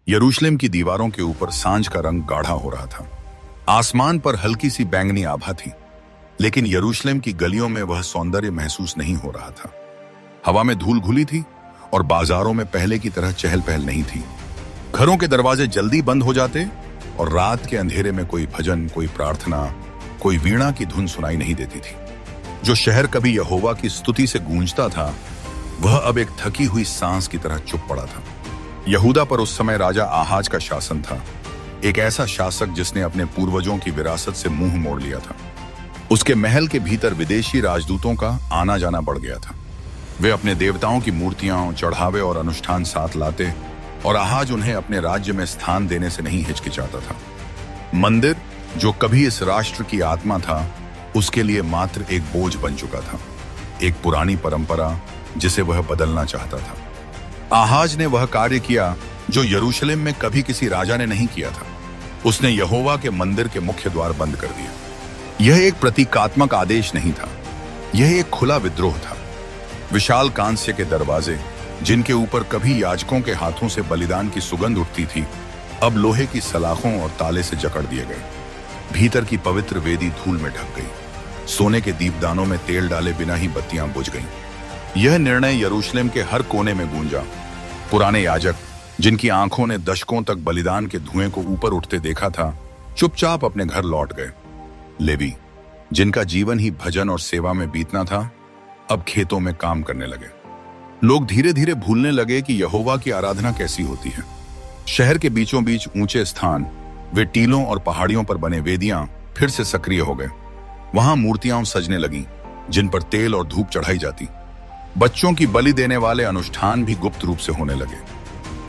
यरूशलेम की दीवारों के ऊपर सांझ का रंग गाढ़ा हो रहा था। आसमान पर हल्की सी बैंगनी आभा थी, लेकिन यरूशलेम की गलियों में वह सौंदर्य महसूस नहीं हो रहा था। हवा में धूल घुली थी और बाजारों में पहले की तरह चहल पहल नहीं थी। घरों के दरवाजे जल्दी बंद हो जाते और रात के अंधेरे में कोई भजन, कोई प्रार्थना, कोई वीणा की धुन सुनाई नहीं देती थी। जो शहर कभी यहोवा की स्तुति से गूंजता था, वह अब एक थकी हुई सांस की तरह चुप पड़ा था। यहूदा पर उस समय राजा आहाज का शासन था, एक ऐसा शासक जिसने अपने पूर्वजों की विरासत से मुंह मोड़ लिया था। उसके महल के भीतर विदेशी राजदूतों का आना जाना बढ़ गया था। वे अपने देवताओं की मूर्तियां, चढ़ावे और अनुष्ठान साथ लाते और आहाज उन्हें अपने राज्य में स्थान देने से नहीं हिचकिचाता था। मंदिर, जो कभी इस राष्ट्र की आत्मा था, उसके लिए मात्र एक बोझ बन चुका था, एक पुरानी परंपरा जिसे वह बदलना चाहता था। आहाज ने वह कार्य किया जो यरूशलेम में कभी किसी राजा ने नहीं किया था। उसने यहोवा के मंदिर के मुख्य द्वार बंद कर दिया। यह एक प्रतीकात्मक आदेश नहीं था, यह एक खुला विद्रोह था। विशाल कांस्य के दरवाजे, जिनके ऊपर कभी याजकों के हाथों से बलिदान की सुगंध उठती थी, अब लोहे की सलाखों और ताले से जकड़ दिए गए। भीतर की पवित्र वेदी धूल में ढक गई। सोने के दीपदानों में तेल डाले बिना ही बत्तियां बुझ गईं। यह निर्णय यरूशलेम के हर कोने में गूंजा। पुराने याजक, जिनकी आंखों ने दशकों तक बलिदान के धुएं को ऊपर उठते देखा था, चुपचाप अपने घर लौट गए। लेवी, जिनका जीवन ही भजन और सेवा में बीतना था, अब खेतों में काम करने लगे। लोग धीरे धीरे भूलने लगे कि यहोवा की आराधना कैसी होती है। शहर के बीचों बीच ऊंचे स्थान, वे टीलों और पहाड़ियों पर बने वेदियां फिर से सक्रिय हो गए। वहां मूर्तियां सजने लगीं, जिन पर तेल और धूप चढ़ाई जाती। बच्चों की बलि देने वाले अनुष्ठान भी गुप्त रूप से होने लगे।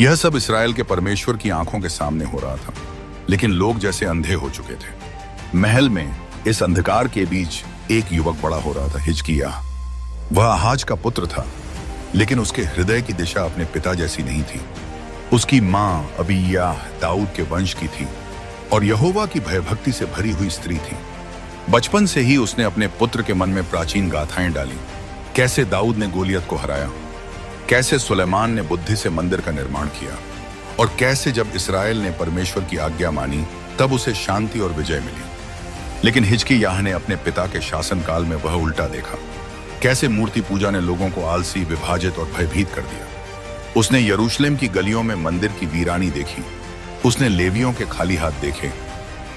यह सब इस्राएल के परमेश्वर की आंखों के सामने हो रहा था, लेकिन लोग जैसे अंधे हो चुके थे। महल में इस अंधकार के बीच एक युवक बड़ा हो रहा था, हिजकिय्याह। वह आहाज का पुत्र था, लेकिन उसके हृदय की दिशा अपने पिता जैसी नहीं थी। उसकी मां अबीयाह दाऊद के वंश की थी और यहोवा की भयभक्ति से भरी हुई स्त्री थी। बचपन से ही उसने अपने पुत्र के मन में प्राचीन गाथाएं डाली। कैसे दाऊद ने गोलियत को हराया, कैसे सुलेमान ने बुद्धि से मंदिर का निर्माण किया, और कैसे जब इस्राएल ने परमेश्वर की आज्ञा मानी तब उसे शांति और विजय मिली। लेकिन हिजकिय्याह ने अपने पिता के शासनकाल में वह उल्टा देखा। कैसे मूर्ति पूजा ने लोगों को आलसी, विभाजित और भयभीत कर दिया। उसने यरूशलेम की गलियों में मंदिर की वीरानी देखी। उसने लेवियों के खाली हाथ देखे।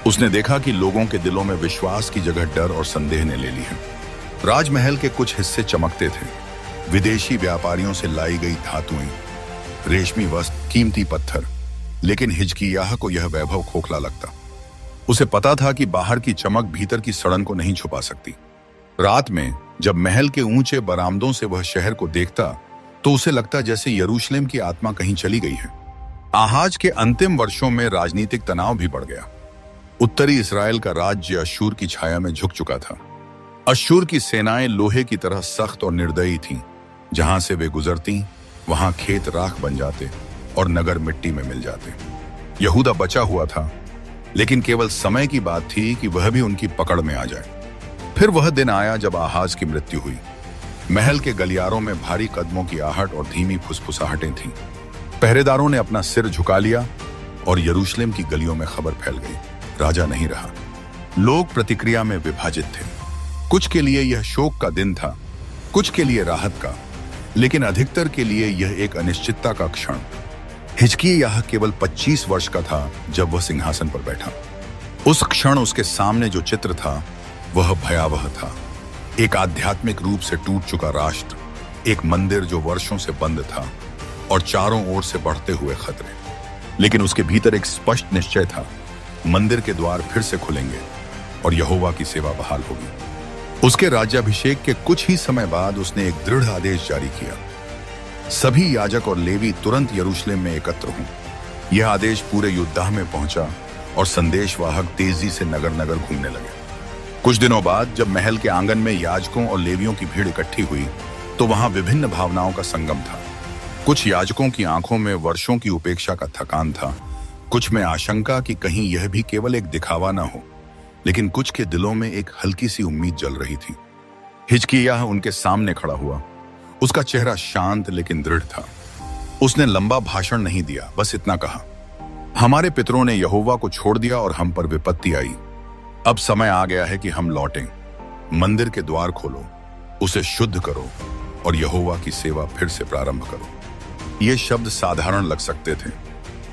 उसने देखा कि लोगों के दिलों में विश्वास की जगह डर और संदेह ने ले ली है। राजमहल के कुछ हिस्से चमकते थे, विदेशी व्यापारियों से लाई गई धातुएं, रेशमी वस्त्र, कीमती पत्थर। लेकिन हिजकिय्याह को यह वैभव खोखला लगता। उसे पता था कि बाहर की चमक भीतर की सड़न को नहीं छुपा सकती। रात में जब महल के ऊंचे बरामदों से वह शहर को देखता, तो उसे लगता जैसे यरूशलेम की आत्मा कहीं चली गई है। आहाज के अंतिम वर्षों में राजनीतिक तनाव भी बढ़ गया। उत्तरी इस्राएल का राज्य अश्शूर की छाया में झुक चुका था। अश्शूर की सेनाएं लोहे की तरह सख्त और निर्दयी थीं। जहां से वे गुजरती, वहां खेत राख बन जाते और नगर मिट्टी में मिल जाते। यहूदा बचा हुआ था, लेकिन केवल समय की बात थी कि वह भी उनकी पकड़ में आ जाए। फिर वह दिन आया जब आहाज की मृत्यु हुई। महल के गलियारों में भारी कदमों की आहट और धीमी फुसफुसाहटें थीं। पहरेदारों ने अपना सिर झुका लिया और यरूशलेम की गलियों में खबर फैल गई, राजा नहीं रहा। लोग प्रतिक्रिया में विभाजित थे। कुछ के लिए यह शोक का दिन था, कुछ के लिए राहत का, लेकिन अधिकतर के लिए यह एक अनिश्चितता का क्षण। हिजकिय्याह केवल 25 वर्ष का था जब वह सिंहासन पर बैठा। उस क्षण उसके सामने जो चित्र था वह भयावह था। एक आध्यात्मिक रूप से टूट चुका राष्ट्र, एक मंदिर जो वर्षों से बंद था, और चारों ओर से बढ़ते हुए खतरे। लेकिन उसके भीतर एक स्पष्ट निश्चय था, मंदिर के द्वार फिर से खुलेंगे और यहोवा की सेवा बहाल होगी। उसके राज्याभिषेक के कुछ ही समय बाद उसने एक दृढ़ आदेश जारी किया, सभी याजक और लेवी तुरंत यरूशलेम में एकत्र हों। यह आदेश पूरे युद्धाह में पहुंचा और संदेशवाहक तेजी से नगर नगर घूमने लगे। कुछ दिनों बाद जब महल के आंगन में याजकों और लेवियों की भीड़ इकट्ठी हुई, तो वहां विभिन्न भावनाओं का संगम था। कुछ याजकों की आंखों में वर्षों की उपेक्षा का थकान था, कुछ में आशंका कि कहीं यह भी केवल एक दिखावा ना हो, लेकिन कुछ के दिलों में एक हल्की सी उम्मीद जल रही थी। हिजकिय्याह उनके सामने खड़ा हुआ। उसका चेहरा शांत लेकिन दृढ़ था। उसने लंबा भाषण नहीं दिया, बस इतना कहा, हमारे पितरों ने यहोवा को छोड़ दिया और हम पर विपत्ति आई। अब समय आ गया है कि हम लौटें। मंदिर के द्वार खोलो, उसे शुद्ध करो और यहोवा की सेवा फिर से प्रारंभ करो। ये शब्द साधारण लग सकते थे,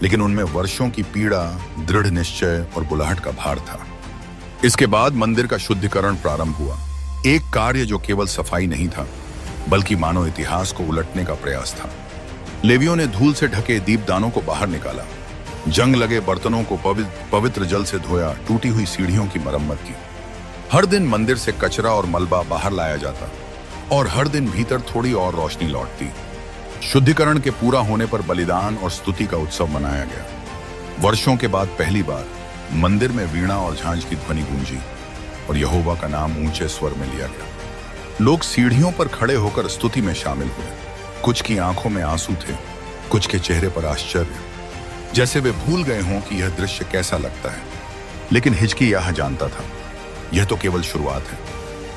लेकिन उनमें वर्षों की पीड़ा, दृढ़ निश्चय और बुलाहट का भार था। इसके बाद मंदिर का शुद्धिकरण प्रारंभ हुआ। एक कार्य जो केवल सफाई नहीं था, बल्कि मानव इतिहास को उलटने का प्रयास था। लेवियों ने धूल से ढके दीपदानों को बाहर निकाला, जंग लगे बर्तनों को पवित्र जल से धोया, टूटी हुई सीढ़ियों की मरम्मत की। हर दिन मंदिर से कचरा और मलबा बाहर लाया जाता और हर दिन भीतर थोड़ी और रोशनी लौटती। शुद्धिकरण के पूरा होने पर बलिदान और स्तुति का उत्सव मनाया गया। वर्षों के बाद पहली बार मंदिर में वीणा और झांझ की ध्वनि गूंजी और यहोवा का नाम ऊंचे स्वर में लिया गया। लोग सीढ़ियों पर खड़े होकर स्तुति में शामिल हुए। कुछ की आंखों में आंसू थे, कुछ के चेहरे पर आश्चर्य, जैसे वे भूल गए हों कि यह दृश्य कैसा लगता है। लेकिन हिजकिय्याह जानता था, यह तो केवल शुरुआत है।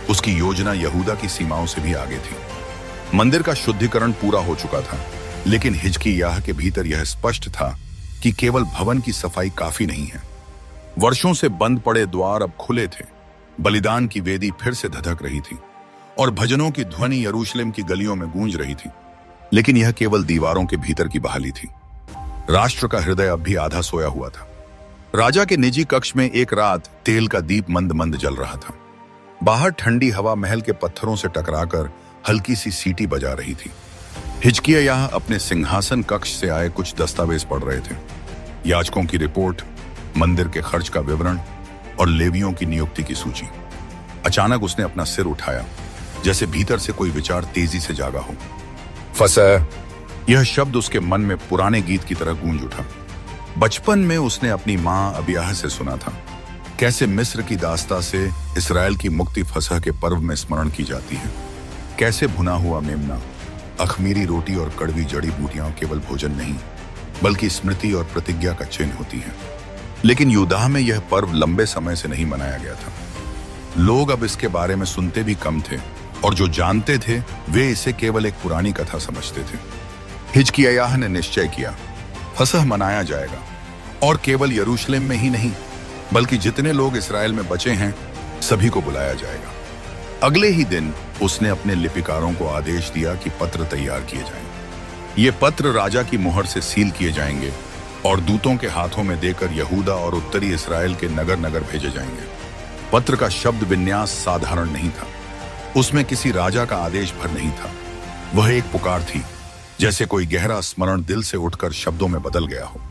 उसकी योजना यहूदा की सीमाओं से भी आगे थी। मंदिर का शुद्धिकरण पूरा हो चुका था, लेकिन हिजकिय्याह के भीतर यह स्पष्ट था कि केवल भवन की सफाई काफी नहीं है। वर्षों से बंद पड़े द्वार अब खुले थे, बलिदान की वेदी फिर से धधक रही थी और भजनों की ध्वनि यरूशलेम की गलियों में गूंज रही थी। लेकिन यह केवल दीवारों के भीतर की बहाली थी। राष्ट्र का हृदय अब भी आधा सोया हुआ था। राजा के निजी कक्ष में एक रात तेल का दीप मंद मंद जल रहा था। बाहर ठंडी हवा महल के पत्थरों से टकराकर हल्की सी सीटी बजा रही थी। हिजकिय्याह अपने सिंहासन कक्ष से आए कुछ दस्तावेज पढ़ रहे थे। याजकों की रिपोर्ट, मंदिर के खर्च का विवरण और लेवियों की नियुक्ति की सूची। अचानक उसने अपना सिर उठाया, जैसे भीतर से कोई विचार तेजी से जागा हो। फसह, यह शब्द उसके मन में पुराने गीत की तरह गूंज उठा। बचपन में उसने अपनी मां अबियाह से सुना था कैसे मिस्र की दास्ता से इस्राएल की मुक्ति फसह के पर्व में स्मरण की जाती है। कैसे भुना हुआ मेमना, अखमीरी रोटी और कड़वी जड़ी बूटियां केवल भोजन नहीं, बल्कि स्मृति और प्रतिज्ञा का चिन्ह होती है। लेकिन यूदाह में यह पर्व लंबे समय से नहीं मनाया गया था। लोग अब इसके बारे में सुनते भी कम थे और जो जानते थे वे इसे केवल एक पुरानी कथा समझते थे। हिजकिय्याह ने निश्चय किया, फसह मनाया जाएगा, और केवल यरूशलेम में ही नहीं, बल्कि जितने लोग इस्राएल में बचे हैं सभी को बुलाया जाएगा। अगले ही दिन उसने अपने लिपिकारों को आदेश दिया कि पत्र तैयार किए जाएं। ये पत्र राजा की मुहर से सील किए जाएंगे और दूतों के हाथों में देकर यहूदा और उत्तरी इस्राएल के नगर नगर भेजे जाएंगे। पत्र का शब्द विन्यास साधारण नहीं था। उसमें किसी राजा का आदेश भर नहीं था। वह एक पुकार थी, जैसे कोई गहरा स्मरण दिल से उठकर शब्दों में बदल गया हो।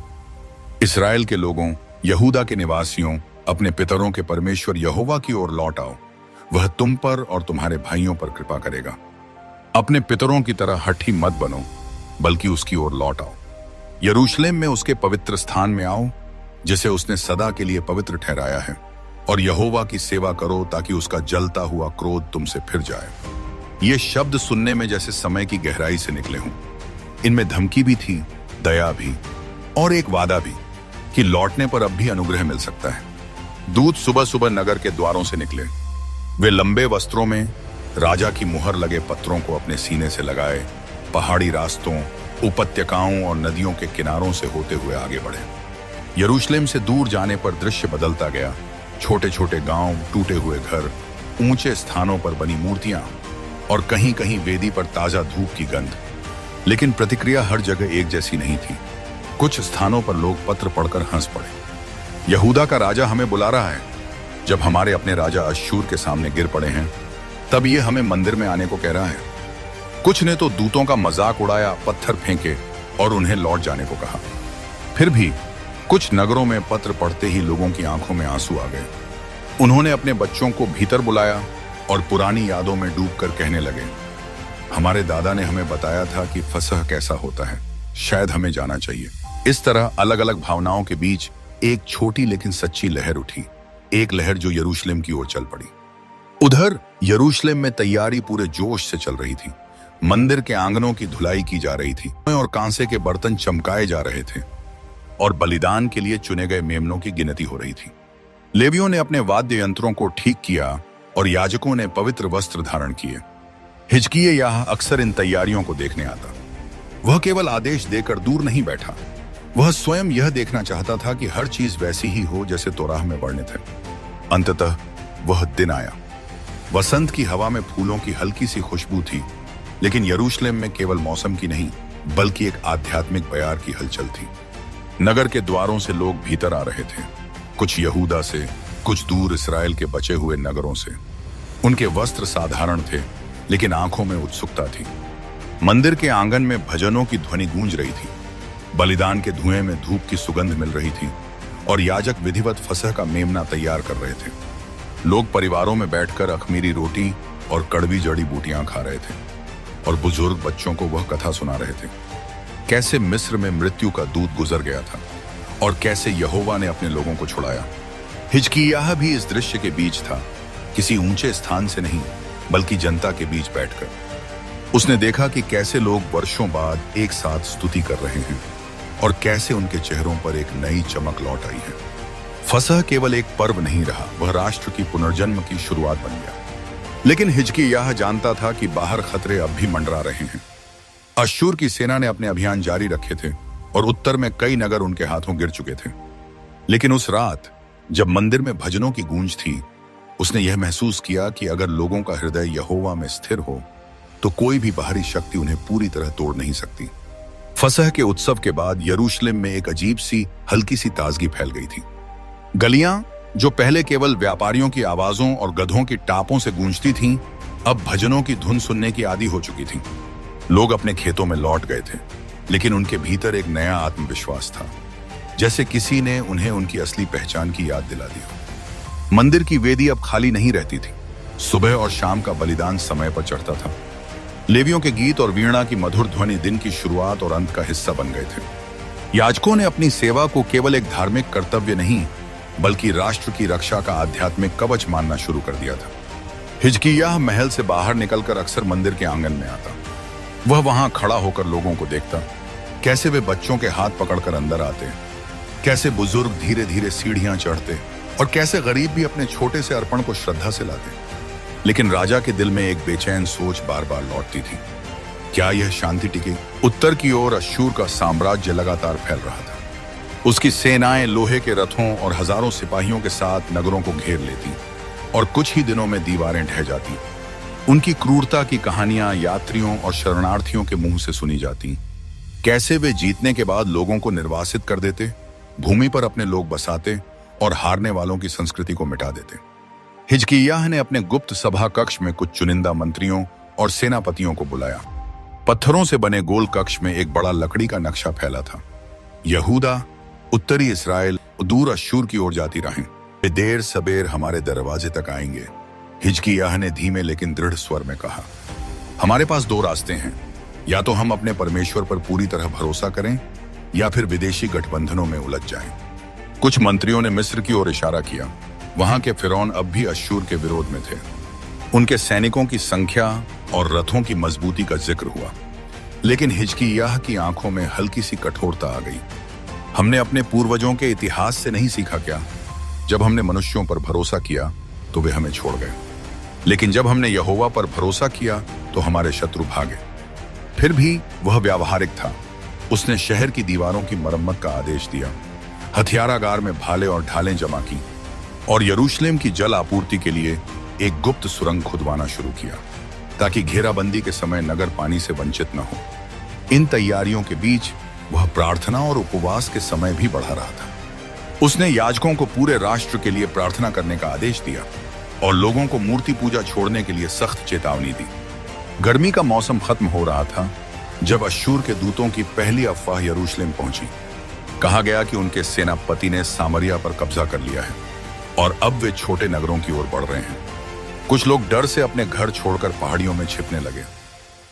इस्राएल के लोगों, यहूदा के निवासियों, अपने पितरों के परमेश्वर यहोवा की ओर लौट आओ। वह तुम पर और तुम्हारे भाइयों पर कृपा करेगा। अपने पितरों की तरह हठी मत बनो, बल्कि उसकी ओर लौट आओ। यरूशलेम में उसके पवित्र स्थान में आओ, जिसे उसने सदा के लिए पवित्र ठहराया है, और यहोवा की सेवा करो ताकि उसका जलता हुआ क्रोध तुमसे फिर जाए। ये शब्द सुनने में जैसे समय की गहराई से निकले हों। इनमें धमकी भी थी, दया भी, और एक वादा भी कि लौटने पर अब भी अनुग्रह मिल सकता है। दूत सुबह सुबह नगर के द्वारों से निकले। वे लंबे वस्त्रों में राजा की मुहर लगे पत्रों को अपने सीने से लगाए पहाड़ी रास्तों, उपत्यकाओं और नदियों के किनारों से होते हुए आगे बढ़े। यरूशलेम से दूर जाने पर दृश्य बदलता गया। छोटे छोटे गांव, टूटे हुए घर, ऊंचे स्थानों पर बनी मूर्तियां और कहीं कहीं वेदी पर ताजा धूप की गंध। लेकिन प्रतिक्रिया हर जगह एक जैसी नहीं थी। कुछ स्थानों पर लोग पत्र पढ़कर हंस पड़े। यहूदा का राजा हमें बुला रहा है। जब हमारे अपने राजा अश्शूर के सामने गिर पड़े हैं, तब ये हमें मंदिर में आने को कह रहा है। कुछ ने तो दूतों का मजाक उड़ाया, पत्थर फेंके और उन्हें लौट जाने को कहा। फिर भी कुछ नगरों में पत्र पढ़ते ही लोगों की आंखों में आंसू आ गए। उन्होंने अपने बच्चों को भीतर बुलाया और पुरानी यादों में डूबकर कहने लगे, हमारे दादा ने हमें बताया था कि फसह कैसा होता है, शायद हमें जाना चाहिए। इस तरह अलग अलग भावनाओं के बीच एक छोटी लेकिन सच्ची लहर उठी, एक लहर जो यरूशलेम की ओर चल पड़ी। उधर यरूशलेम में तैयारी पूरे जोश से चल रही थी। मंदिर के आंगनों की धुलाई की जा रही थी और कांसे के बर्तन चमकाए जा रहे थे और बलिदान के लिए चुने गए मेमनों की गिनती हो रही थी। लेवियों ने अपने वाद्य यंत्रों को ठीक किया और याजकों ने पवित्र वस्त्र धारण किए। हिजकिय्याह अक्सर इन तैयारियों को देखने आता। वह केवल आदेश देकर दूर नहीं बैठा, वह स्वयं यह देखना चाहता था कि हर चीज वैसी ही हो जैसे तौराह में वर्णित है। अंततः वह दिन आया। वसंत की हवा में फूलों की हल्की सी खुशबू थी, लेकिन यरूशलेम में केवल मौसम की नहीं बल्कि एक आध्यात्मिक बयार की हलचल थी। नगर के द्वारों से लोग भीतर आ रहे थे, कुछ यहूदा से, कुछ दूर इसराइल के बचे हुए नगरों से। उनके वस्त्र साधारण थे, लेकिन आंखों में उत्सुकता थी। मंदिर के आंगन में भजनों की ध्वनि गूंज रही थी, बलिदान के धुएं में धूप की सुगंध मिल रही थी और याजक विधिवत फसह का मेमना तैयार कर रहे थे। लोग परिवारों में बैठकर अखमीरी रोटी और कड़वी जड़ी बूटियां खा रहे थे और बुजुर्ग बच्चों को वह कथा सुना रहे थे, कैसे मिस्र में मृत्यु का दूत गुजर गया था और कैसे यहोवा ने अपने लोगों को छुड़ाया। हिजकिय्याह भी इस दृश्य के बीच था, किसी ऊंचे स्थान से नहीं बल्कि जनता के बीच बैठकर। उसने देखा कि कैसे लोग वर्षों बाद एक साथ स्तुति कर रहे हैं और कैसे उनके चेहरों पर एक नई चमक लौट आई है। फसह केवल एक पर्व नहीं रहा, वह राष्ट्र की पुनर्जन्म की शुरुआत बन गया। लेकिन हिजकिय्याह जानता था कि बाहर खतरे अब भी मंडरा रहे हैं। अश्शूर की सेना ने अपने अभियान जारी रखे थे और उत्तर में कई नगर उनके हाथों गिर चुके थे। लेकिन उस रात जब मंदिर में भजनों की गूंज थी, उसने यह महसूस किया कि अगर लोगों का हृदय यहोवा में स्थिर हो तो कोई भी बाहरी शक्ति उन्हें पूरी तरह तोड़ नहीं सकती। फसह के उत्सव के बाद यरूशलेम में एक अजीब सी हल्की सी ताजगी फैल गई थी। गलियां जो पहले केवल व्यापारियों की आवाजों और गधों की टापों से गूंजती थीं, अब भजनों की धुन सुनने की आदी हो चुकी थीं। लोग अपने खेतों में लौट गए थे, लेकिन उनके भीतर एक नया आत्मविश्वास था, जैसे किसी ने उन्हें उनकी असली पहचान की याद दिला दी हो। मंदिर की वेदी अब खाली नहीं रहती थी। सुबह और शाम का बलिदान समय पर चढ़ता था। लेवियों के गीत और वीणा की मधुर ध्वनि दिन की शुरुआत और अंत का हिस्सा बन गए थे। याजकों ने अपनी सेवा को केवल एक धार्मिक कर्तव्य नहीं बल्कि राष्ट्र की रक्षा का आध्यात्मिक कवच मानना शुरू कर दिया था। हिजकिय्याह महल से बाहर निकलकर अक्सर मंदिर के आंगन में आता। वह वहां खड़ा होकर लोगों को देखता, कैसे वे बच्चों के हाथ पकड़कर अंदर आते, कैसे बुजुर्ग धीरे धीरे सीढ़ियां चढ़ते और कैसे गरीब भी अपने छोटे से अर्पण को श्रद्धा से लाते। लेकिन राजा के दिल में एक बेचैन सोच बार बार लौटती थी, क्या यह शांति टिकेगी? उत्तर की ओर अश्शूर का साम्राज्य लगातार फैल रहा था। उसकी सेनाएं लोहे के रथों और हजारों सिपाहियों के साथ नगरों को घेर लेती और कुछ ही दिनों में दीवारें ढह जाती। उनकी क्रूरता की कहानियां यात्रियों और शरणार्थियों के मुंह से सुनी जाती, कैसे वे जीतने के बाद लोगों को निर्वासित कर देते, भूमि पर अपने लोग बसाते और हारने वालों की संस्कृति को मिटा देते। हिजकिय्याह ने अपने गुप्त सभा कक्ष में कुछ चुनिंदा मंत्रियों और सेनापतियों को बुलाया। पत्थरों से बने गोल कक्ष में एक बड़ा लकड़ी का नक्शा फैला था। यहूदा, उत्तरी इसराइल और दूर अश्शूर की ओर जाती राहें, वे देर सबेर हमारे दरवाजे तक आएंगे। हिजकिय्याह ने धीमे लेकिन दृढ़ स्वर में कहा, हमारे पास दो रास्ते हैं, या तो हम अपने परमेश्वर पर पूरी तरह भरोसा करें या फिर विदेशी गठबंधनों में उलझ जाएं। कुछ मंत्रियों ने मिस्र की ओर इशारा किया। वहां के फिरौन अब भी अश्शूर के विरोध में थे। उनके सैनिकों की संख्या और रथों की मजबूती का जिक्र हुआ, लेकिन हिजकिय्याह की आंखों में हल्की सी कठोरता आ गई। हमने अपने पूर्वजों के इतिहास से नहीं सीखा क्या? जब हमने मनुष्यों पर भरोसा किया तो वे हमें छोड़ गए, लेकिन जब हमने यहोवा पर भरोसा किया तो हमारे शत्रु भागे। फिर भी वह व्यावहारिक था। उसने शहर की दीवारों की मरम्मत का आदेश दिया, हथियारागार में भाले और ढालें जमा की और यरूशलेम की जल आपूर्ति के लिए एक गुप्त सुरंग खुदवाना शुरू किया, ताकि घेराबंदी के समय नगर पानी से वंचित न हो। इन तैयारियों के बीच वह प्रार्थना और उपवास के समय भी बढ़ा रहा था। उसने याजकों को पूरे राष्ट्र के लिए प्रार्थना करने का आदेश दिया और लोगों को मूर्ति पूजा छोड़ने के लिए सख्त चेतावनी दी। गर्मी का मौसम खत्म हो रहा था जब अश्शूर के दूतों की पहली अफवाह यरूशलेम पहुंची। कहा गया कि उनके सेनापति ने सामरिया पर कब्जा कर लिया है और अब वे छोटे नगरों की ओर बढ़ रहे हैं। कुछ लोग डर से अपने घर छोड़कर पहाड़ियों में छिपने लगे।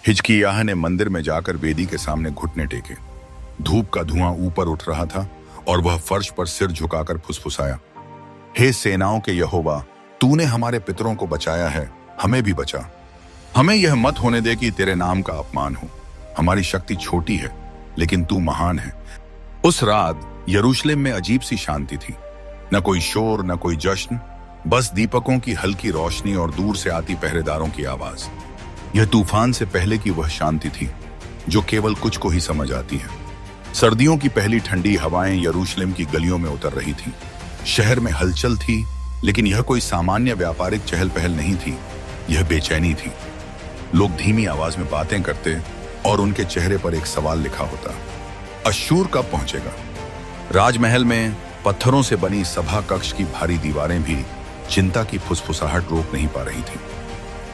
हिजकिय्याह ने मंदिर में जाकर वेदी के सामने घुटने टेके। धूप का धुआं ऊपर उठ रहा था और वह फर्श पर सिर झुकाकर फुसफुसाया, हे सेनाओं के यहोवा, तूने हमारे पितरों को बचाया है, हमें भी बचा। हमें यह मत होने दे कि तेरे नाम का अपमान हो। हमारी शक्ति छोटी है लेकिन तू महान है। उस रात यरूशलेम में अजीब सी शांति थी, न कोई शोर, न कोई जश्न, बस दीपकों की हल्की रोशनी और दूर से आती पहरेदारों की आवाज। यह तूफान से पहले की वह शांति थी जो केवल कुछ को ही समझ आती है। सर्दियों की पहली ठंडी हवाएं यरूशलेम की गलियों में उतर रही थीं। शहर में हलचल थी, लेकिन यह कोई सामान्य व्यापारिक चहल पहल नहीं थी, यह बेचैनी थी। लोग धीमी आवाज में बातें करते और उनके चेहरे पर एक सवाल लिखा होता, अश्शूर कब पहुंचेगा। राजमहल में पत्थरों से बनी सभा कक्ष की भारी दीवारें भी चिंता की फुसफुसाहट रोक नहीं पा रही थी।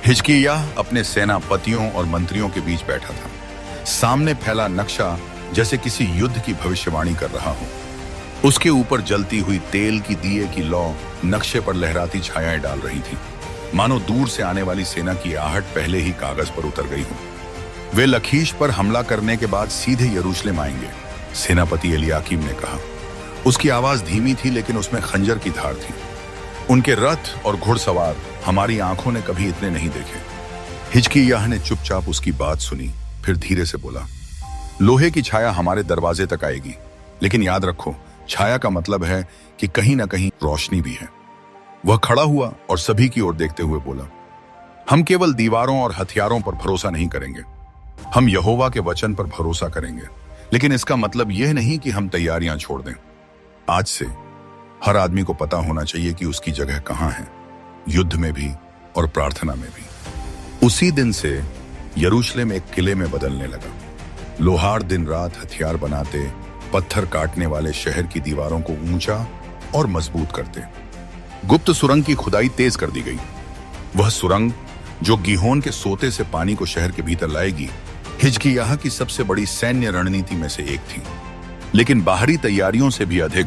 हिजकिय्याह अपने सेनापतियों और मंत्रियों के बीच बैठा था। सामने फैला नक्शा जैसे किसी युद्ध की भविष्यवाणी कर रहा हो। उसके ऊपर जलती हुई तेल की दिए की लौ नक्शे पर लहराती छायाएं डाल रही थी, मानो दूर से आने वाली सेना की आहट पहले ही कागज पर उतर गई हो। वे लखीश पर हमला करने के बाद सीधे यरूशलेम आएंगे, सेनापति एलियाकीम ने कहा। उसकी आवाज धीमी थी, लेकिन उसमें खंजर की धार थी। उनके रथ और घुड़सवार हमारी आंखों ने कभी इतने नहीं देखे। हिजकिय्याह ने चुपचाप उसकी बात सुनी, फिर धीरे से बोला, लोहे की छाया हमारे दरवाजे तक आएगी, लेकिन याद रखो, छाया का मतलब है कि कहीं ना कहीं रोशनी भी है। वह खड़ा हुआ और सभी की ओर देखते हुए बोला, हम केवल दीवारों और हथियारों पर भरोसा नहीं करेंगे, हम यहोवा के वचन पर भरोसा करेंगे। लेकिन इसका मतलब यह नहीं कि हम तैयारियां छोड़ दें। आज से हर आदमी को पता होना चाहिए कि उसकी जगह कहां है, युद्ध में भी और प्रार्थना में भी। उसी दिन से यरूशलेम एक किले में बदलने लगा। लोहार दिन रात हथियार बनाते, पत्थर काटने वाले शहर की दीवारों को ऊंचा और मजबूत करते। गुप्त सुरंग की खुदाई तेज कर दी गई। वह सुरंग जो गिहोन के सोते से पानी को शहर के भीतर लाएगी, हिजकिय्याह की सबसे बड़ी सैन्य रणनीति में से एक थी। लेकिन बाहरी तैयारियों से भी अधिक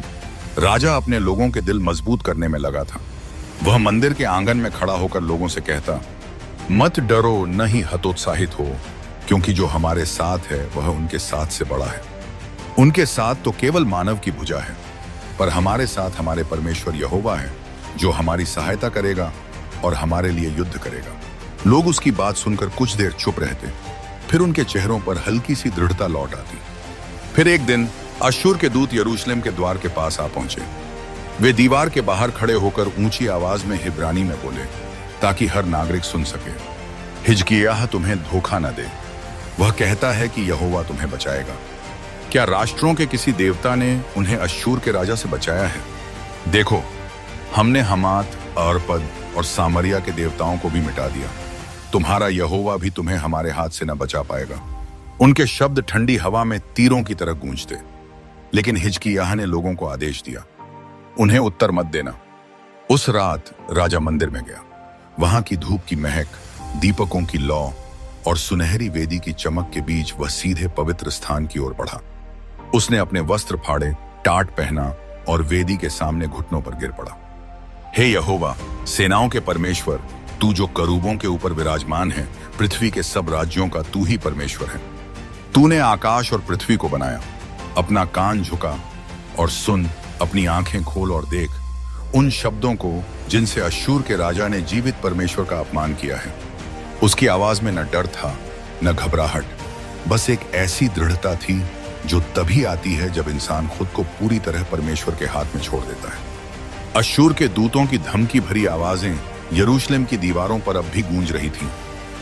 राजा अपने लोगों के दिल मजबूत करने में लगा था। वह मंदिर के आंगन में खड़ा होकर लोगों से कहता, मत डरो, न ही हतोत्साहित हो, क्योंकि जो हमारे साथ है वह उनके साथ से बड़ा है। उनके साथ तो केवल मानव की भुजा है, पर हमारे साथ हमारे परमेश्वर यहोवा है, जो हमारी सहायता करेगा और हमारे लिए युद्ध करेगा। लोग उसकी बात सुनकर कुछ देर चुप रहते, फिर उनके चेहरों पर हल्की सी दृढ़ता लौट आती। फिर एक दिन अश्शूर के दूत यरूशलेम के द्वार के पास आ पहुंचे। वे दीवार के बाहर खड़े होकर ऊंची आवाज में हिब्रानी में बोले, ताकि हर नागरिक सुन सके, हिजकिय्याह तुम्हें धोखा न दे। वह कहता है कि यहोवा तुम्हें बचाएगा। क्या राष्ट्रों के किसी देवता ने उन्हें अश्शूर के राजा से बचाया है? देखो, हमने हमात, अर्पद और सामरिया के देवताओं को भी मिटा दिया। तुम्हारा यहोवा भी तुम्हें हमारे हाथ से न बचा पाएगा। उनके शब्द ठंडी हवा में तीरों की तरह गूंजते। लेकिन हिजकिय्याह ने लोगों को आदेश दिया, उन्हें उत्तर मत देना। उस रात राजा मंदिर में गया। वहां की धूप की महक, दीपकों की लौ और सुनहरी वेदी की चमक के बीच वह सीधे पवित्र स्थान की ओर बढ़ा। उसने अपने वस्त्र फाड़े, टाट पहना और वेदी के सामने घुटनों पर गिर पड़ा। हे यहोवा, सेनाओं के परमेश्वर, तू जो करूबों के ऊपर विराजमान है, पृथ्वी के सब राज्यों का तू ही परमेश्वर है। तूने आकाश और पृथ्वी को बनाया। अपना कान झुका और सुन, अपनी आंखें खोल और देख उन शब्दों को जिनसे अश्शूर के राजा ने जीवित परमेश्वर का अपमान किया है। उसकी आवाज में न डर था न घबराहट, बस एक ऐसी दृढ़ता थी जो तभी आती है जब इंसान खुद को पूरी तरह परमेश्वर के हाथ में छोड़ देता है। अश्शूर के दूतों की धमकी भरी आवाजें यरूशलेम की दीवारों पर अब भी गूंज रही थीं,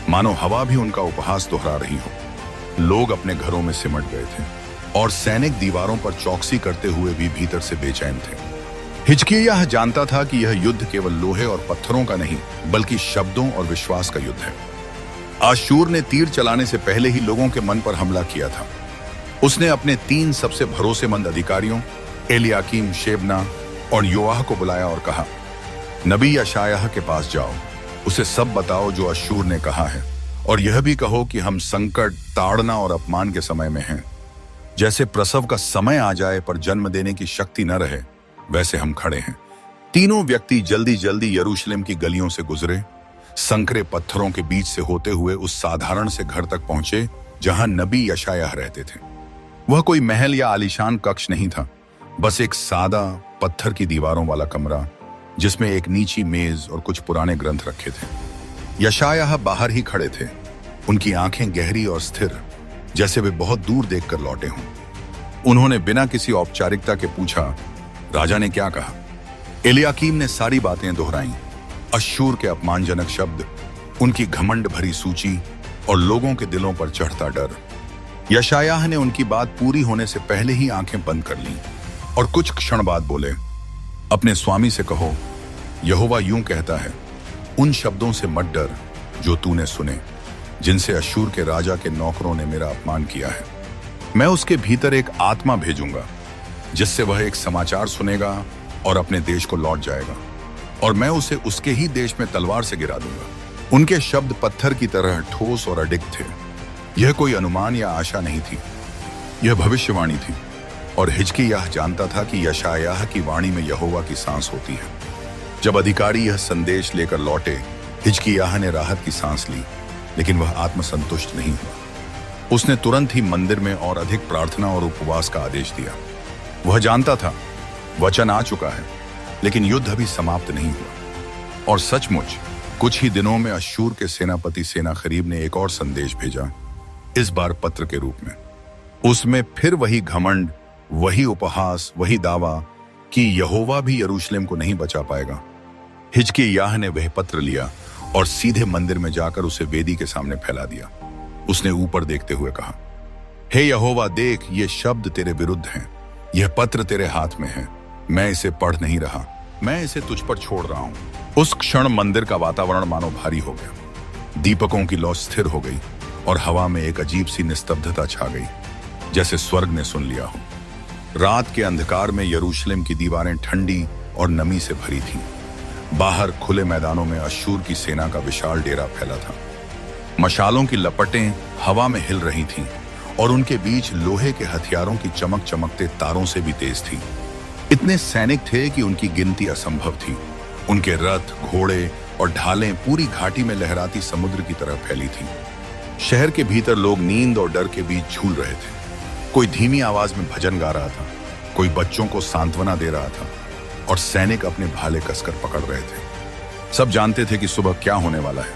मानो हवा भी उनका उपहास दोहरा रही हो। लोग अपने घरों में सिमट गए थे और सैनिक दीवारों पर चौकसी करते हुए भी भीतर से बेचैन थे। हिजकिय्याह जानता था कि यह युद्ध केवल लोहे और पत्थरों का नहीं, बल्कि शब्दों और विश्वास का युद्ध है। अश्शूर ने तीर चलाने से पहले ही लोगों के मन पर हमला किया था। उसने अपने 3 सबसे भरोसेमंद अधिकारियों एलियाकीम, शेबना और योआह को बुलाया और कहा, नबी यशायाह के पास जाओ, उसे सब बताओ जो अश्शूर ने कहा है, और यह भी कहो कि हम संकट, ताड़ना और अपमान के समय में हैं। जैसे प्रसव का समय आ जाए पर जन्म देने की शक्ति न रहे, वैसे हम खड़े हैं। तीनों व्यक्ति जल्दी जल्दी यरूशलेम की गलियों से गुजरे, संकरे पत्थरों के बीच से होते हुए उस साधारण से घर तक पहुंचे जहां नबी यशायाह रहते थे। वह कोई महल या आलीशान कक्ष नहीं था, बस एक सादा पत्थर की दीवारों वाला कमरा जिसमें एक नीची मेज और कुछ पुराने ग्रंथ रखे थे। यशायाह बाहर ही खड़े थे, उनकी आंखें गहरी और स्थिर, जैसे वे बहुत दूर देखकर लौटे हों। उन्होंने बिना किसी औपचारिकता के पूछा, राजा ने क्या कहा? एलियाकीम ने सारी बातें दोहराईं, अश्शूर के अपमानजनक शब्द, उनकी घमंड भरी सूची और लोगों के दिलों पर चढ़ता डर। यशायाह ने उनकी बात पूरी होने से पहले ही आंखें बंद कर लीं और कुछ क्षण बाद बोले, अपने स्वामी से कहो, यहोवा यूं कहता है, उन शब्दों से मत डर जो तूने सुने, जिनसे अश्शूर के राजा के नौकरों ने मेरा अपमान किया है। मैं उसके भीतर एक आत्मा भेजूंगा जिससे वह एक समाचार सुनेगा और अपने देश को लौट जाएगा, और मैं उसे उसके ही देश में तलवार से गिरा दूंगा। उनके शब्द पत्थर की तरह ठोस और अडिग थे। यह कोई अनुमान या आशा नहीं थी, यह भविष्यवाणी थी, और हिजकिय्याह जानता था कि यशायाह की वाणी में यहोवा की सांस होती है। जब अधिकारी यह संदेश लेकर लौटे, हिजकिय्याह ने राहत की सांस ली, लेकिन वह आत्मसंतुष्ट नहीं हुआ। उसने तुरंत ही मंदिर में और अधिक प्रार्थना और उपवास का आदेश दिया। वह जानता था वचन आ चुका है, लेकिन युद्ध अभी समाप्त नहीं हुआ। और सचमुच कुछ ही दिनों में अश्शूर के सेनापति सेनाखरीब ने एक और संदेश भेजा, इस बार पत्र के रूप में। उसमें फिर वही घमंड, वही उपहास, वही दावा कि यहोवा भी यरूशलेम को नहीं बचा पाएगा। हिजकिय्याह ने वह पत्र लिया और सीधे मंदिर में जाकर उसे वेदी के सामने फैला दिया। उसने ऊपर देखते हुए कहा, हे यहोवा, देख, ये शब्द तेरे विरुद्ध हैं। यह पत्र तेरे हाथ में है। मैं इसे पढ़ नहीं रहा, मैं इसे तुझ पर छोड़ रहा हूं। उस क्षण मंदिर का वातावरण मानो भारी हो गया। दीपकों की लौ स्थिर हो गई और हवा में एक अजीब सी निस्तब्धता छा गई, जैसे स्वर्ग ने सुन लिया हो। रात के अंधकार में यरूशलेम की दीवारें ठंडी और नमी से भरी थीं। बाहर खुले मैदानों में अश्शूर की सेना का विशाल डेरा फैला था। मशालों की लपटें हवा में हिल रही थीं और उनके बीच लोहे के हथियारों की चमक चमकते तारों से भी तेज थी। इतने सैनिक थे कि उनकी गिनती असंभव थी। उनके रथ, घोड़े और ढालें पूरी घाटी में लहराती समुद्र की तरह फैली थीं। शहर के भीतर लोग नींद और डर के बीच झूल रहे थे। कोई धीमी आवाज में भजन गा रहा था, कोई बच्चों को सांत्वना दे रहा था, और सैनिक अपने भाले कसकर पकड़ रहे थे। सब जानते थे कि सुबह क्या होने वाला है,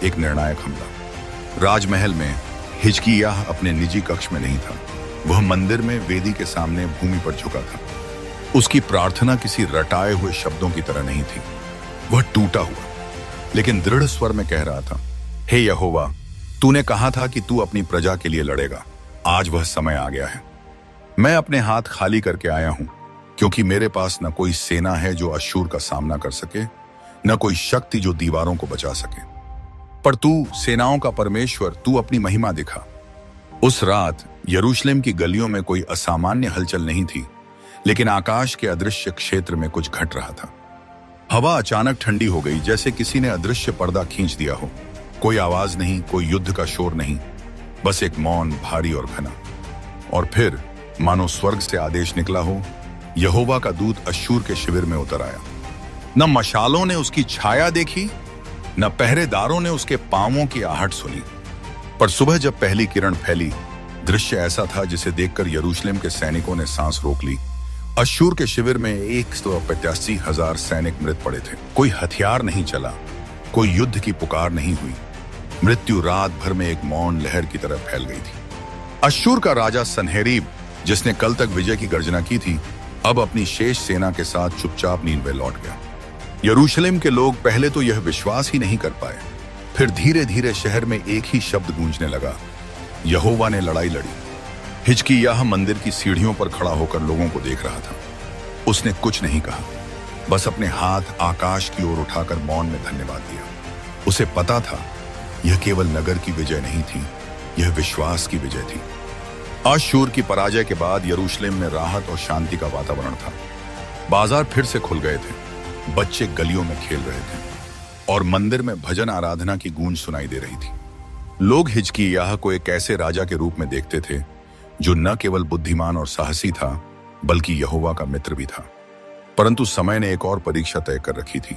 एक निर्णायक हमला। राजमहल में हिजकिय्याह अपने निजी कक्ष में नहीं था। वह मंदिर में वेदी के सामने भूमि पर झुका था। उसकी प्रार्थना किसी रटाए हुए शब्दों की तरह नहीं थी। वह टूटा हुआ लेकिन दृढ़ स्वर में कह रहा था, हे यहोवा, तूने कहा था कि तू अपनी प्रजा के लिए लड़ेगा। आज वह समय आ गया है। मैं अपने हाथ खाली करके आया हूं, क्योंकि मेरे पास न कोई सेना है जो अश्शूर का सामना कर सके, न कोई शक्ति जो दीवारों को बचा सके। पर तू सेनाओं का परमेश्वर, तू अपनी महिमा दिखा। उस रात यरूशलेम की गलियों में कोई असामान्य हलचल नहीं थी, लेकिन आकाश के अदृश्य क्षेत्र में कुछ घट रहा था। हवा अचानक ठंडी हो गई, जैसे किसी ने अदृश्य पर्दा खींच दिया हो। कोई आवाज नहीं, कोई युद्ध का शोर नहीं, बस एक मौन, भारी और घना। और फिर मानो स्वर्ग से आदेश निकला हो, यहोवा का दूत अश्शूर के शिविर में उतर आया। न मशालों ने उसकी छाया देखी, न पहरेदारों ने उसके पांवों की आहट सुनी। पर सुबह जब पहली किरण फैली, दृश्य ऐसा था जिसे देखकर यरूशलेम के सैनिकों ने सांस रोक ली। अश्शूर के शिविर में 185,000 सैनिक मृत पड़े थे। कोई हथियार नहीं चला, कोई युद्ध की पुकार नहीं हुई। मृत्यु रात भर में एक मौन लहर की तरह फैल गई थी। अश्शूर का राजा सन्हेरीब, जिसने कल तक विजय की गर्जना की थी, अब अपनी शेष सेना के साथ चुपचाप नीनवे लौट गया। यरूशलेम के लोग पहले तो यह विश्वास ही नहीं कर पाए। फिर धीरे धीरे शहर में एक ही शब्द गूंजने लगा, यहोवा ने लड़ाई लड़ी। हिजकिय्याह मंदिर की सीढ़ियों पर खड़ा होकर लोगों को देख रहा था। उसने कुछ नहीं कहा, बस अपने हाथ आकाश की ओर उठाकर मौन में धन्यवाद दिया। उसे पता था यह केवल नगर की विजय नहीं थी, यह विश्वास की विजय थी। अश्शूर की पराजय के बाद यरूशलेम में राहत और शांति का वातावरण था। बाजार फिर से खुल गए थे, बच्चे गलियों में खेल रहे थे और मंदिर में भजन आराधना की गूंज सुनाई दे रही थी। लोग हिजकिय्याह को एक ऐसे राजा के रूप में देखते थे जो न केवल बुद्धिमान और साहसी था, बल्कि यहोवा का मित्र भी था। परंतु समय ने एक और परीक्षा तय कर रखी थी,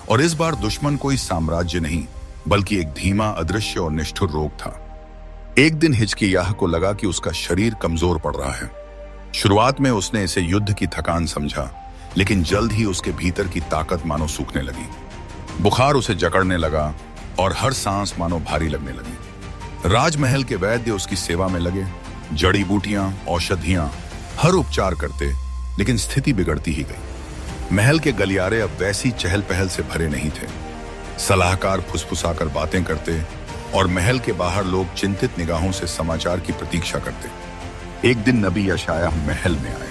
और इस बार दुश्मन कोई साम्राज्य नहीं, बल्कि एक धीमा, अदृश्य और निष्ठुर रोग था। एक दिन हिजकिय्याह को लगा कि उसका शरीर कमजोर पड़ रहा है। शुरुआत में उसने इसे युद्ध की थकान समझा, लेकिन जल्द ही उसके भीतर की ताकत मानो सूखने लगी। बुखार उसे जकड़ने लगा और हर सांस मानो भारी लगने लगी। राजमहल के वैद्य उसकी सेवा में लगे, जड़ी बूटियां, औषधियां, हर उपचार करते, लेकिन स्थिति बिगड़ती ही गई। महल के गलियारे अब वैसी चहल पहल से भरे नहीं थे। सलाहकार फुसफुसाकर बातें करते, और महल के बाहर लोग चिंतित निगाहों से समाचार की प्रतीक्षा करते। एक दिन नबी यशायाह महल में आए।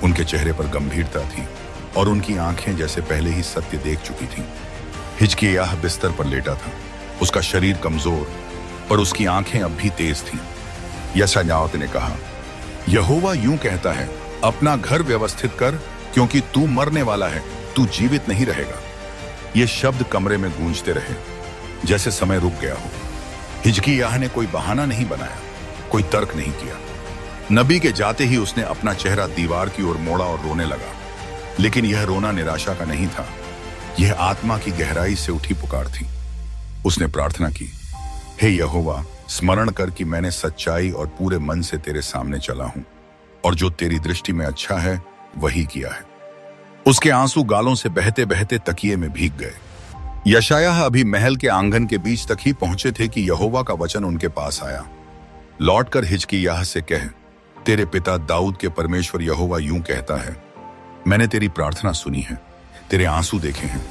उनके चेहरे पर गंभीरता थी और उनकी आंखें जैसे पहले ही सत्य देख चुकी थीं। हिजकिय्याह बिस्तर पर लेटा था, उसका शरीर कमजोर, पर उसकी आंखें अब भी तेज थीं। यशायाह ने कहा, यहोवा यूं कहता है, अपना घर व्यवस्थित कर, क्योंकि तू मरने वाला है, तू जीवित नहीं रहेगा। ये शब्द कमरे में गूंजते रहे, जैसे समय रुक गया हो। हिजकिय्याह ने कोई बहाना नहीं बनाया, कोई तर्क नहीं किया। नबी के जाते ही उसने अपना चेहरा दीवार की ओर मोड़ा और रोने लगा। लेकिन यह रोना निराशा का नहीं था, यह आत्मा की गहराई से उठी पुकार थी। उसने प्रार्थना की, हे यहोवा, स्मरण कर कि मैंने सच्चाई और पूरे मन से तेरे सामने चला हूं, और जो तेरी दृष्टि में अच्छा है वही किया है। उसके आंसू गालों से बहते बहते तकिए में भीग गए। यशायाह अभी महल के आंगन के बीच तक ही पहुंचे थे कि यहोवा का वचन उनके पास आया, लौटकर हिजकिय्याह से कह, तेरे पिता दाऊद के परमेश्वर यहोवा यूं कहता है, मैंने तेरी प्रार्थना सुनी है, तेरे आंसू देखे हैं,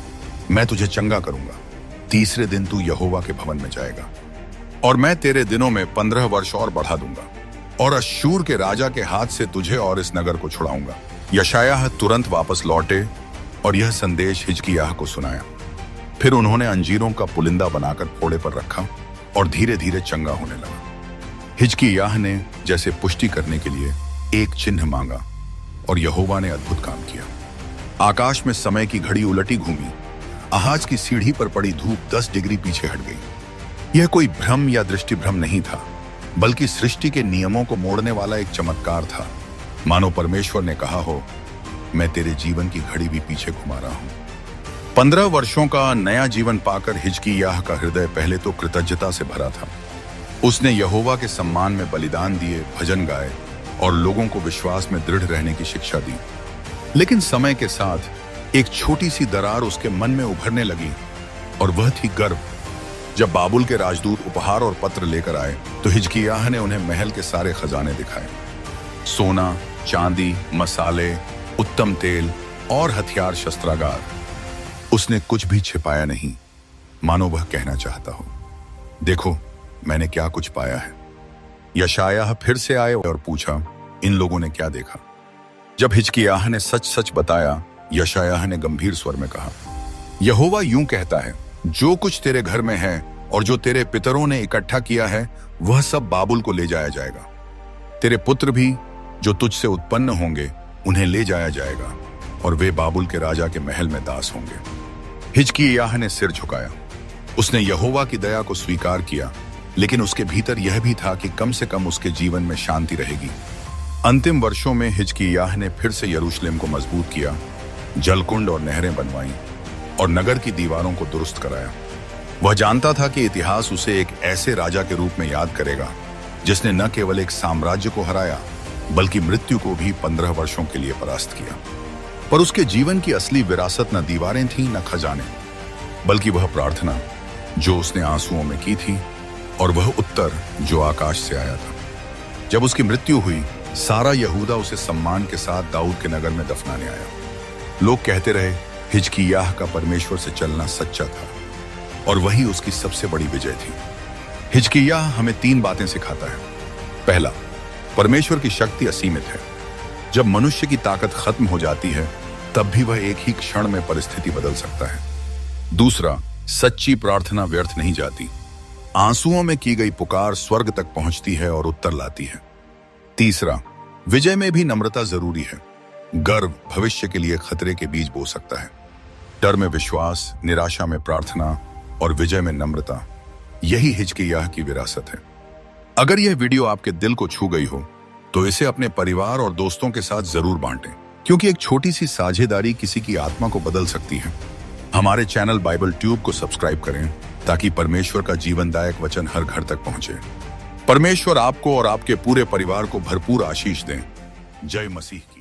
मैं तुझे चंगा करूंगा। तीसरे दिन तू यहोवा के भवन में जाएगा, और मैं तेरे दिनों में 15 वर्ष और बढ़ा दूंगा, और अश्शूर के राजा के हाथ से तुझे और इस नगर को छुड़ाऊंगा। यशायाह तुरंत वापस लौटे और यह संदेश हिजकिय्याह को सुनाया। फिर उन्होंने अंजीरों का पुलिंदा बनाकर फोड़े पर रखा और धीरे धीरे चंगा होने लगा। हिजकिय्याह ने जैसे पुष्टि करने के लिए एक चिन्ह मांगा, और यहोवा ने अद्भुत काम किया। आकाश में समय की घड़ी उलटी घूमी, आहाज की सीढ़ी पर पड़ी धूप 10 डिग्री पीछे हट गई। यह कोई भ्रम या दृष्टिभ्रम नहीं था, बल्कि सृष्टि के नियमों को मोड़ने वाला एक चमत्कार था। मानो परमेश्वर ने कहा हो, मैं तेरे जीवन की घड़ी भी पीछे घुमा रहा हूं। 15 वर्षों का नया जीवन पाकर हिजकिय्याह का हृदय पहले तो कृतज्ञता से भरा था। उसने यहोवा के सम्मान में बलिदान दिए, भजन गाए और लोगों को विश्वास में दृढ़ रहने की शिक्षा दी। लेकिन समय के साथ एक छोटी सी दरार उसके मन में उभरने लगी, और वह थी गर्व। जब बाबुल के राजदूत उपहार और पत्र लेकर आए तो हिजकिय्याह ने उन्हें महल के सारे खजाने दिखाए। सोना, चांदी, मसाले, उत्तम तेल और हथियार शस्त्रागार। उसने कुछ भी छिपाया नहीं, मानो वह कहना चाहता हो, देखो मैंने क्या कुछ पाया है। यशायाह फिर से आए और पूछा, इन लोगों ने क्या देखा? जब हिजकिय्याह ने सच सच बताया, यशायाह ने गंभीर स्वर में कहा, यहोवा यूं कहता है, जो कुछ तेरे घर में है और जो तेरे पितरों ने इकट्ठा किया है, वह सब बाबुल को ले जाया जाएगा। तेरे पुत्र भी जो तुझसे उत्पन्न होंगे, उन्हें ले जाया जाएगा, और वे बाबुल के राजा के महल में दास होंगे। हिजकिय्याह ने सिर झुकाया। उसने यहोवा की दया को स्वीकार किया, लेकिन उसके भीतर यह भी था कि कम से कम उसके जीवन में शांति रहेगी। अंतिम वर्षों में हिजकिय्याह ने फिर से यरूशलेम को मजबूत किया, जलकुंड और नहरें बनवाईं और नगर की दीवारों को दुरुस्त कराया। वह जानता था कि इतिहास उसे एक ऐसे राजा के रूप में याद करेगा जिसने न केवल एक साम्राज्य को हराया, बल्कि मृत्यु को भी 15 वर्षों के लिए परास्त किया। पर उसके जीवन की असली विरासत न दीवारें थीं न खजाने, बल्कि वह प्रार्थना जो उसने आंसुओं में की थी, और वह उत्तर जो आकाश से आया था। जब उसकी मृत्यु हुई, सारा यहूदा उसे सम्मान के साथ दाऊद के नगर में दफनाने आया। लोग कहते रहे, हिजकिय्याह का परमेश्वर से चलना सच्चा था, और वही उसकी सबसे बड़ी विजय थी। हिजकिय्याह हमें 3 बातें सिखाता है। पहला, परमेश्वर की शक्ति असीमित है। जब मनुष्य की ताकत खत्म हो जाती है, तब भी वह एक ही क्षण में परिस्थिति बदल सकता है। दूसरा, सच्ची प्रार्थना व्यर्थ नहीं जाती। आंसुओं में की गई पुकार स्वर्ग तक पहुंचती है और उत्तर लाती है। तीसरा, विजय में भी नम्रता जरूरी है। गर्व भविष्य के लिए खतरे के बीज बो सकता है। डर में विश्वास, निराशा में प्रार्थना और विजय में नम्रता, यही हिजकिय्याह की विरासत है। अगर यह वीडियो आपके दिल को छू गई हो, तो इसे अपने परिवार और दोस्तों के साथ जरूर बांटें, क्योंकि एक छोटी सी साझेदारी किसी की आत्मा को बदल सकती है। हमारे चैनल बाइबल ट्यूब को सब्सक्राइब करें, ताकि परमेश्वर का जीवनदायक वचन हर घर तक पहुंचे। परमेश्वर आपको और आपके पूरे परिवार को भरपूर आशीष दें। जय मसीह।